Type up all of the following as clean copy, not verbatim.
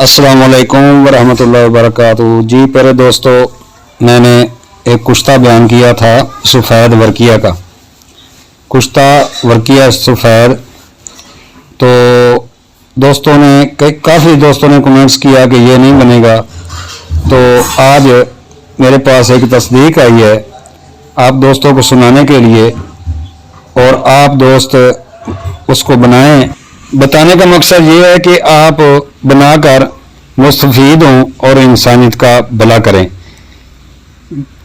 अस्सलाम वालेकुम वरहमत ल्लाहि वबरकातुहू। जी प्यारे दोस्तों, मैंने एक कुश्ता बयान किया था सफ़ेद वर्किया का। कुश्ता वर्किया सफ़ेद, तो दोस्तों ने काफ़ी दोस्तों ने कमेंट्स किया कि ये नहीं बनेगा। तो आज मेरे पास एक तस्दीक आई है आप दोस्तों को सुनाने के लिए, और आप दोस्त उसको बनाएं। बताने का मकसद ये है कि आप बनाकर मुस्तफीद हों और इंसानियत का भला करें।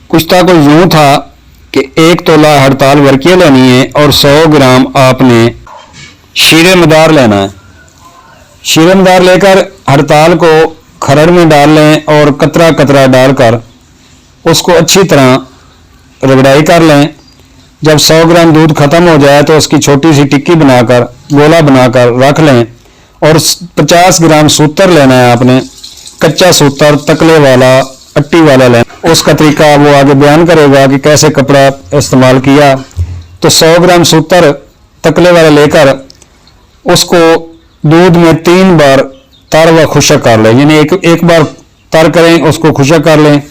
कुश्ता को यूँ था कि 1 तोला हड़ताल वर्किया लेनी है और 100 ग्राम आपने शीरे मदार लेना है। शीरे मदार लेकर हड़ताल को खरड़ में डाल लें और कतरा कतरा डालकर उसको अच्छी तरह रगड़ाई कर लें। जब 100 ग्राम दूध ख़त्म हो जाए तो उसकी छोटी सी टिक्की बनाकर गोला बनाकर रख लें, और 50 ग्राम सूतर लेना है आपने, कच्चा सूतर, तकले वाला, अट्टी वाला लेना। उसका तरीका वो आगे बयान करेगा कि कैसे कपड़ा इस्तेमाल किया। तो 100 ग्राम सूतर तकले वाला लेकर उसको दूध में 3 बार तर व खुशक कर लें, यानी एक बार तर करें, उसको खुशक कर लें,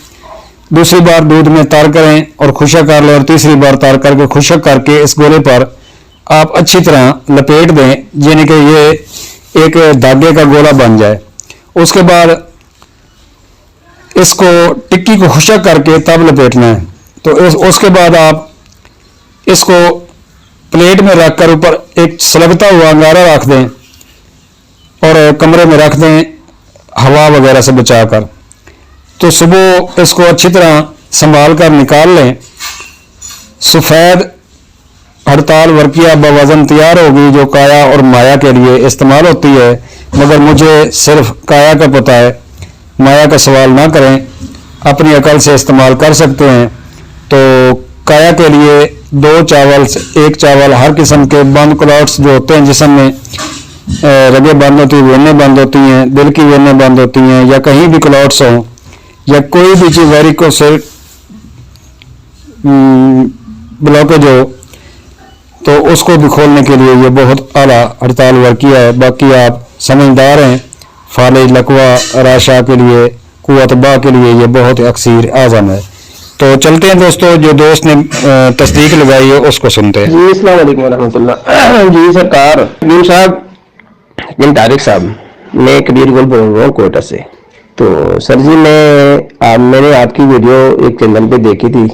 दूसरी बार दूध में तर करें और खुशक कर लें, और तीसरी बार तर करके खुशक करके इस गोले पर आप अच्छी तरह लपेट दें, यानी कि ये एक धागे का गोला बन जाए। उसके बाद इसको टिक्की को खुशक करके तब लपेटना है। तो उसके बाद आप इसको प्लेट में रखकर ऊपर एक सलगता हुआ अंगारा रख दें और कमरे में रख दें हवा वगैरह से बचाकर। तो सुबह इसको अच्छी तरह संभाल कर निकाल लें। सफ़ेद हड़ताल वर्किया बवज़न तैयार होगी, जो काया और माया के लिए इस्तेमाल होती है। मगर मुझे सिर्फ काया का पता है, माया का सवाल ना करें, अपनी अकल से इस्तेमाल कर सकते हैं। तो काया के लिए 2 चावल, 1 चावल, हर किस्म के बंद क्लॉट्स जो होते हैं जिसम में रगें बंद होती हैं, वेनें बंद होती हैं, दिल की वेनें बंद होती हैं, या कहीं भी क्लॉट्स हों, या कोई भी चीज़ वेरिकोसिल ब्लॉकेज हो, तो उसको भी खोलने के लिए ये बहुत आला हड़ताल वर्किया है। बाकी आप समझदार हैं, फालिज, लकवा, राशा के लिए, कुव्वत बा के लिए ये बहुत अक्सीर आज़म है। तो चलते हैं दोस्तों, जो दोस्त ने तस्दीक लगाई है उसको सुनते हैं। जी अस्सलाम वालेकुम रहमतुल्लाह। जी सरकार यूं साहब, बिन तारिक साहब, मैं कबीर गुल बोल रहा हूँ कोयटा से। तो सर जी मैंने आपकी वीडियो एक चैनल पे देखी थी,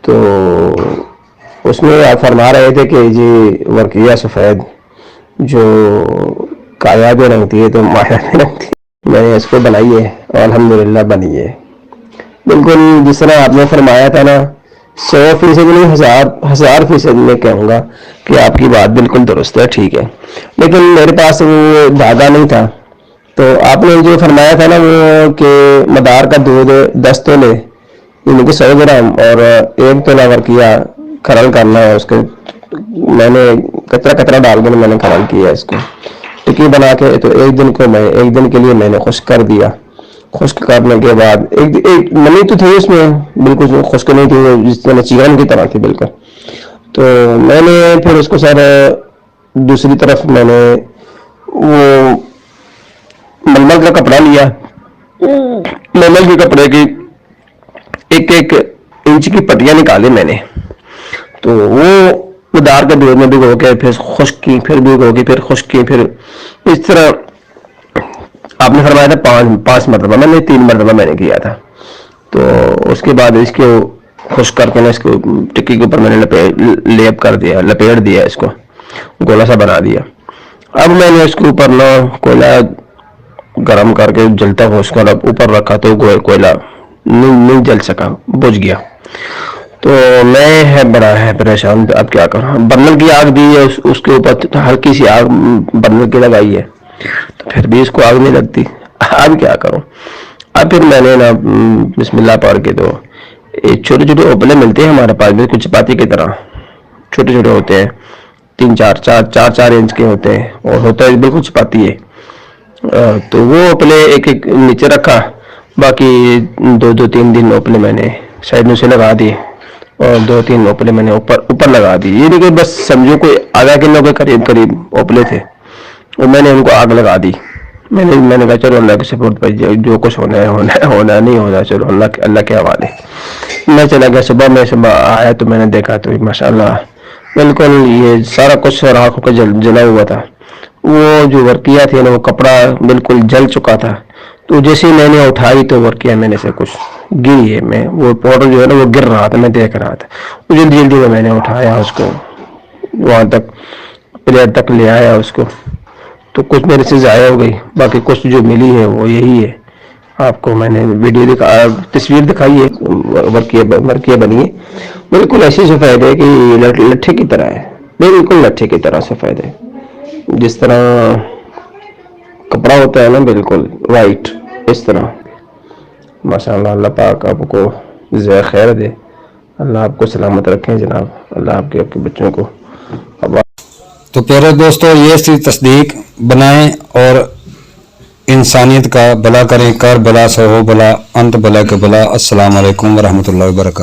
तो उसमें आप फरमा रहे थे कि जी वर्किया सफ़ेद जो काया भी रंगती है तो माया भी रंगती है, मैंने इसको बनाई है और अल्हम्दुलिल्लाह बनी है बिल्कुल जिस तरह आपने फरमाया था ना। 100% नहीं, 1000% मैं कहूँगा कि आपकी बात बिल्कुल दुरुस्त है, ठीक है। लेकिन मेरे पास वो धागा नहीं था, तो आपने जो फरमाया था ना वो कि मदार का दूध 10 तोले यानी कि 100 ग्राम और 1 तोला वर्किया खरल करना है। उसके मैंने कतरा कतरा डाल कर मैंने खरल किया इसको टिक्की बना के। तो एक दिन के लिए मैंने खुश्क कर दिया। खुश्क करने के बाद एक नमी तो थी उसमें, बिल्कुल खुश्क नहीं थी, वो जिस तरह चिकन की तरह थी बिल्कुल। तो मैंने फिर उसको सर दूसरी तरफ मैंने वो मलमल का कपड़ा लिया, मलमल के कपड़े की 1-1 इंच की पट्टियां निकाली मैंने। तो वो मदार के दूध में भिगो के फिर खुश्क की, फिर भिगो के, फिर खुश्क की, फिर इस तरह आपने फरमाया था 5 मरतबा, मैंने 3 मरतबा मैंने किया था। तो उसके बाद इसको खुश्क करके ना इसको टिक्की के ऊपर मैंने लपेट दिया, इसको गोला सा बना दिया। अब मैंने इसके ऊपर ना कोयला गरम करके जलता हुआ उसका ऊपर रखा, तो कोयला नहीं जल सका, बुझ गया। तो मैं बड़ा है परेशान, अब क्या करूं। बर्नर की आग दी है, उसके ऊपर हल्की सी आग बर्नर की लगाई है, तो फिर भी इसको आग नहीं लगती। अब क्या करूं। अब फिर मैंने ना बिस्मिल्लाह पढ़ के, तो छोटे छोटे ओपले मिलते हैं हमारे पास, बिल्कुल चपाती की तरह छोटे छोटे होते हैं, 3-4 इंच के होते हैं, और होता है बिल्कुल चपाती है। तो वो ओपले एक नीचे रखा, बाकी 2-3 दिन ओपले मैंने साइड में से लगा दिए, और 2-3 ओपले मैंने ऊपर लगा दी। ये नहीं कि बस समझो कोई आधा किलो के करीब ओपले थे, और मैंने उनको आग लगा दी। मैंने कहा चलो अल्लाह के सपोर्ट पर जो कुछ होना है होना नहीं होना, चलो अल्लाह के हवाले। मैं चला गया सुबह आया तो मैंने देखा तो माशाल्लाह बिल्कुल ये सारा कुछ आँखों का जला हुआ था। वो जो वर्किया थी ना वो कपड़ा बिल्कुल जल चुका था। तो जैसे ही मैंने उठाई तो वर्किया मैंने से कुछ गिरी है, मैं वो पाउडर जो है ना वो गिर रहा था, मैं देख रहा था। वो जल्दी जल्दी में मैंने उठाया उसको, वहाँ तक प्लेयर तक ले आया उसको। तो कुछ मेरे से ज़ाया हो गई, बाकी कुछ जो मिली है वो यही है। आपको मैंने वीडियो तस्वीर दिखाई है, वर्किया बनी है। बिल्कुल ऐसी सफ़ेद है कि लट्ठे की तरह है, बिल्कुल लट्ठे की तरह सफ़ेद है, जिस तरह कपड़ा होता है ना बिल्कुल वाइट, इस तरह। माशाअल्लाह, अल्लाह पाक आपको ज़िया खैर दे, अल्लाह आपको सलामत रखें जनाब, अल्लाह आपके बच्चों को। तो प्यारे दोस्तों, ये सी तस्दीक बनाएं और इंसानियत का भला करें। कर भला सो हो भला, अंत भला के भला। अस्सलाम वालेकुम वरहमतुल्लाहि वबरकातुहू।